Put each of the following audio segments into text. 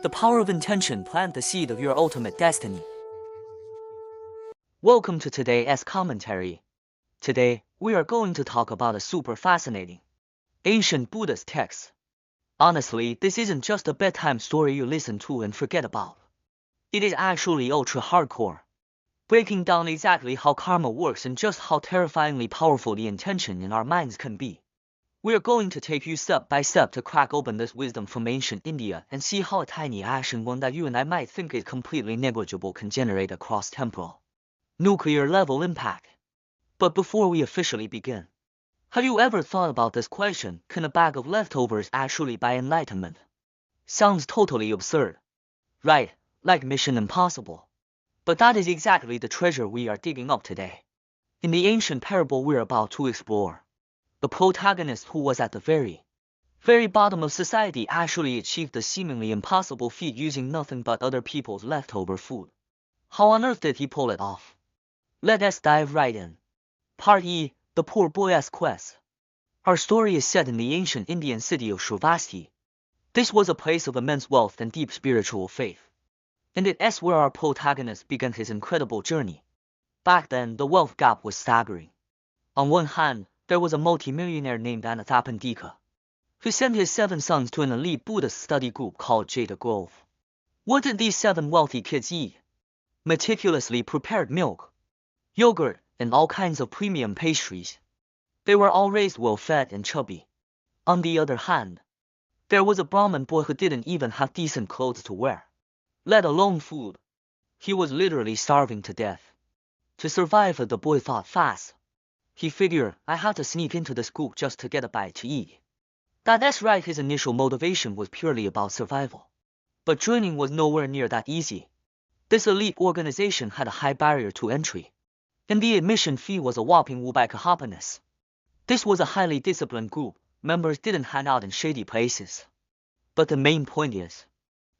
The power of intention plant the seed of your ultimate destiny. Welcome to today's commentary. Today, we are going to talk about a super fascinating ancient Buddhist text. Honestly, this isn't just a bedtime story you listen to and forget about. It is actually ultra hardcore, breaking down exactly how karma works and just how terrifyingly powerful the intention in our minds can be. We're going to take you step by step to crack open this wisdom from ancient India and see how a tiny action, one that you and I might think is completely negligible, can generate a cross-temporal, nuclear-level impact. But before we officially begin, have you ever thought about this question: can a bag of leftovers actually buy enlightenment? Sounds totally absurd, right? Like Mission Impossible. But that is exactly the treasure we are digging up today. In the ancient parable we're about to explore, the protagonist, who was at the very bottom of society, actually achieved the seemingly impossible feat using nothing but other people's leftover food. How on earth did he pull it off? Let us dive right in. Part E, the poor boy's quest. Our story is set in the ancient Indian city of Shravasti. This was a place of immense wealth and deep spiritual faith, and it is where our protagonist began his incredible journey. Back then, the wealth gap was staggering. On one hand, there was a multimillionaire named Anathapindika, who sent his 7 sons to an elite Buddhist study group called Jada Grove. What did these 7 wealthy kids eat? Meticulously prepared milk, yogurt, and all kinds of premium pastries. They were all raised well-fed and chubby. On the other hand, there was a Brahmin boy who didn't even have decent clothes to wear, let alone food. He was literally starving to death. To survive, the boy thought fast. He figured, I had to sneak into this group just to get a bite to eat. That's right, his initial motivation was purely about survival. But joining was nowhere near that easy. This elite organization had a high barrier to entry, and the admission fee was a whopping 500 kahapanas. This was a highly disciplined group. Members didn't hang out in shady places. But the main point is,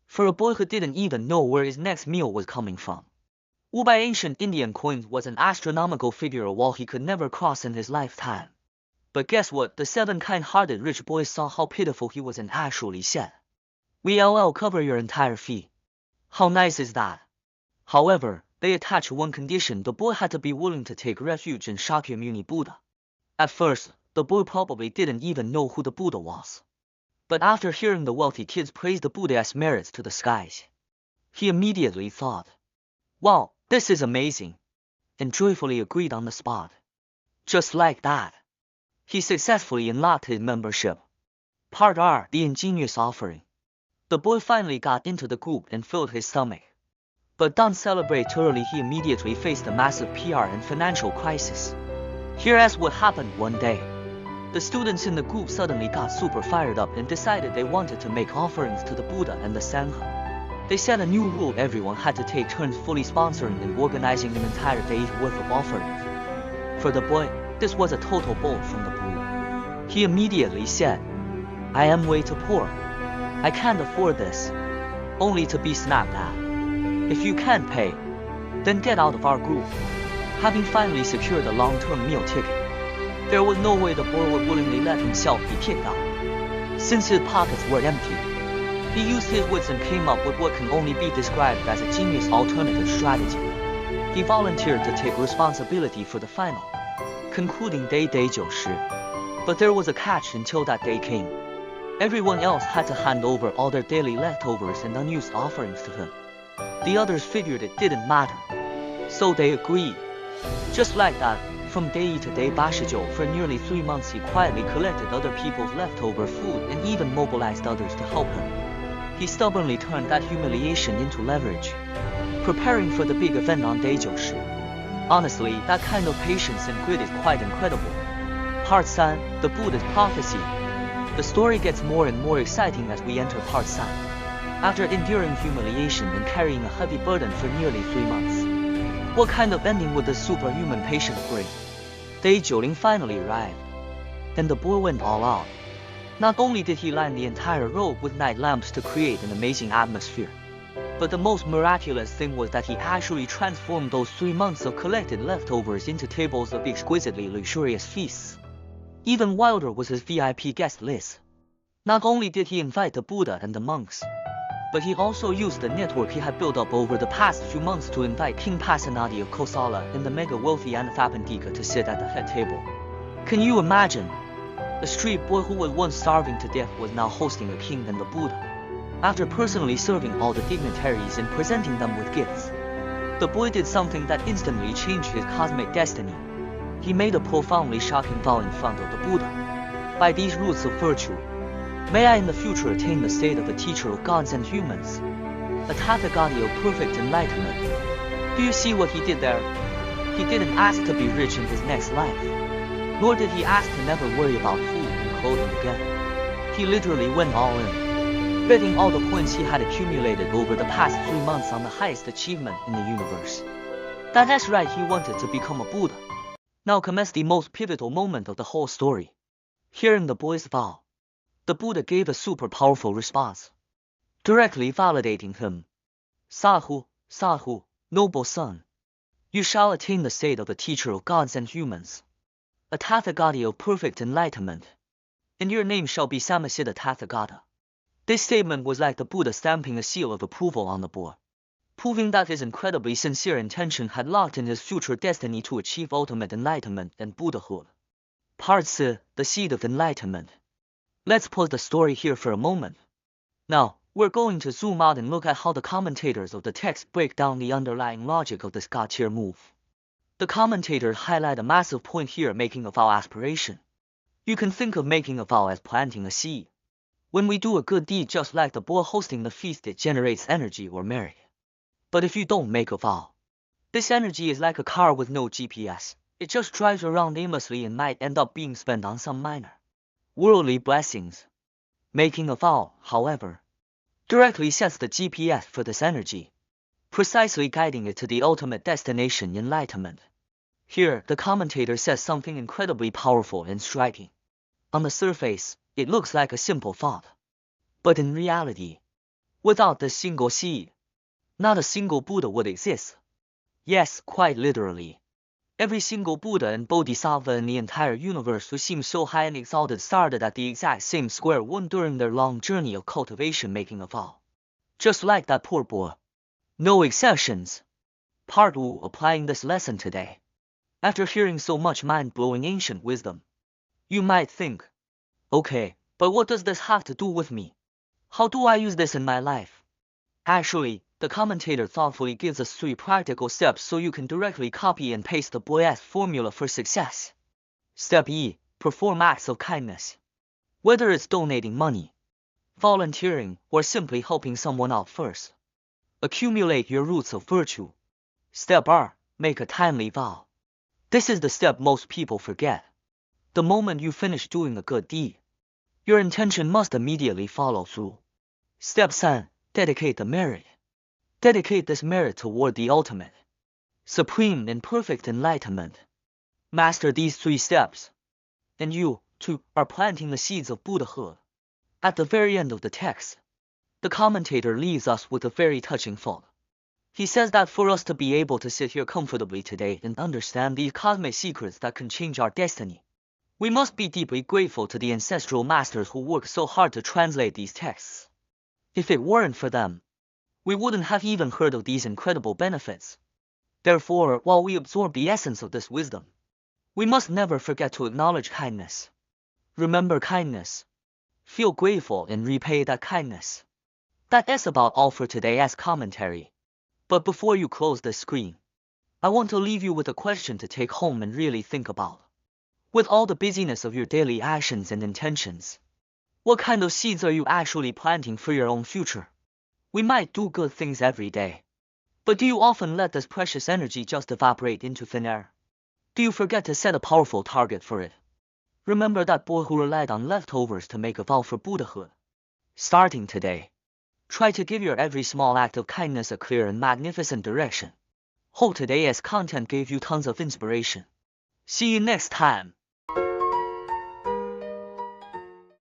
for a boy who didn't even know where his next meal was coming from, 500 ancient Indian coins was an astronomical figure, a wall he could never cross in his lifetime. But guess what? The 7 kind-hearted rich boys saw how pitiful he was and actually said, "We'll cover your entire fee." How nice is that? However, they attached one condition: the boy had to be willing to take refuge in Shakyamuni Buddha. At first, the boy probably didn't even know who the Buddha was. But after hearing the wealthy kids praise the Buddha's merits to the skies, he immediately thought, wow, this is amazing, and joyfully agreed on the spot. Just like that, he successfully unlocked his membership. Part R, the ingenious offering. The boy finally got into the group and filled his stomach. But don't celebrate early, he immediately faced a massive PR and financial crisis. Here's what happened one day. The students in the group suddenly got super fired up and decided they wanted to make offerings to the Buddha and the Sangha. They set a new rule: everyone had to take turns fully sponsoring and organizing an entire day's worth of offerings. For the boy, this was a total bolt from the blue. He immediately said, I am way too poor. I can't afford this. Only to be snapped at. If you can't pay, then get out of our group. Having finally secured a long-term meal ticket, there was no way the boy would willingly let himself be kicked out. Since his pockets were empty, he used his wits and came up with what can only be described as a genius alternative strategy. He volunteered to take responsibility for the final, concluding day 90. But there was a catch until that day came. Everyone else had to hand over all their daily leftovers and unused offerings to him. The others figured it didn't matter, so they agreed. Just like that, from day to day 89, for nearly 3 months he quietly collected other people's leftover food and even mobilized others to help him. He stubbornly turned that humiliation into leverage, preparing for the big event on day 90. Honestly, that kind of patience and grit is quite incredible. Part 3, the Buddhist prophecy. The story gets more and more exciting as we enter Part 3. After enduring humiliation and carrying a heavy burden for nearly 3 months, what kind of ending would this superhuman patience bring? Day 90 finally arrived, and the boy went all out. Not only did he line the entire road with night lamps to create an amazing atmosphere, but the most miraculous thing was that he actually transformed those 3 months of collected leftovers into tables of exquisitely luxurious feasts. Even wilder was his VIP guest list. Not only did he invite the Buddha and the monks, but he also used the network he had built up over the past few months to invite King Pasenadi of Kosala and the mega-wealthy Anathapindika to sit at the head table. Can you imagine? A street boy who was once starving to death was now hosting a king and the Buddha. After personally serving all the dignitaries and presenting them with gifts, the boy did something that instantly changed his cosmic destiny. He made a profoundly shocking vow in front of the Buddha. By these roots of virtue, may I in the future attain the state of a teacher of gods and humans, a Tathagati of perfect enlightenment. Do you see what he did there? He didn't ask to be rich in his next life, nor did he ask to never worry about food and clothing again. He literally went all in, betting all the points he had accumulated over the past 3 months on the highest achievement in the universe. That's right, he wanted to become a Buddha. Now commenced the most pivotal moment of the whole story. Hearing the boy's vow, the Buddha gave a super powerful response, directly validating him. Sadhu, Sadhu, noble son, you shall attain the state of a teacher of gods and humans, a Tathagati of perfect enlightenment, and your name shall be Samasiddha Tathagata. This statement was like the Buddha stamping a seal of approval on the boy, proving that his incredibly sincere intention had locked in his future destiny to achieve ultimate enlightenment and Buddhahood. Part C, the seed of enlightenment. Let's pause the story here for a moment. Now, we're going to zoom out and look at how the commentators of the text break down the underlying logic of this God-tier move. The commentators highlight a massive point here: making a vow aspiration. You can think of making a vow as planting a seed. When we do a good deed, just like the boy hosting the feast, it generates energy or merit. But if you don't make a vow, this energy is like a car with no GPS. It just drives around aimlessly and might end up being spent on some minor worldly blessings. Making a vow, however, directly sets the GPS for this energy, precisely guiding it to the ultimate destination, enlightenment. Here, the commentator says something incredibly powerful and striking. On the surface, it looks like a simple thought. But in reality, without this single seed, not a single Buddha would exist. Yes, quite literally. Every single Buddha and Bodhisattva in the entire universe who seems so high and exalted started at the exact same square one during their long journey of cultivation, making a vow. Just like that poor boy. No exceptions. Part 2, applying this lesson today. After hearing so much mind-blowing ancient wisdom, you might think, okay, but what does this have to do with me? How do I use this in my life? Actually, the commentator thoughtfully gives us 3 practical steps so you can directly copy and paste the boy's formula for success. Step E, perform acts of kindness. Whether it's donating money, volunteering, or simply helping someone out first, accumulate your roots of virtue. Step R, make a timely vow. This is the step most people forget. The moment you finish doing a good deed, your intention must immediately follow through. Step 7, dedicate the merit. Dedicate this merit toward the ultimate, supreme and perfect enlightenment. Master these 3 steps, and you, too, are planting the seeds of Buddhahood. At the very end of the text, the commentator leaves us with a very touching thought. He says that for us to be able to sit here comfortably today and understand these cosmic secrets that can change our destiny, we must be deeply grateful to the ancestral masters who worked so hard to translate these texts. If it weren't for them, we wouldn't have even heard of these incredible benefits. Therefore, while we absorb the essence of this wisdom, we must never forget to acknowledge kindness. Remember kindness. Feel grateful and repay that kindness. That's about all for today's commentary. But before you close the screen, I want to leave you with a question to take home and really think about. With all the busyness of your daily actions and intentions, what kind of seeds are you actually planting for your own future? We might do good things every day, but do you often let this precious energy just evaporate into thin air? Do you forget to set a powerful target for it? Remember that boy who relied on leftovers to make a vow for Buddhahood. Starting today, try to give your every small act of kindness a clear and magnificent direction. Hope today's content gave you tons of inspiration. See you next time.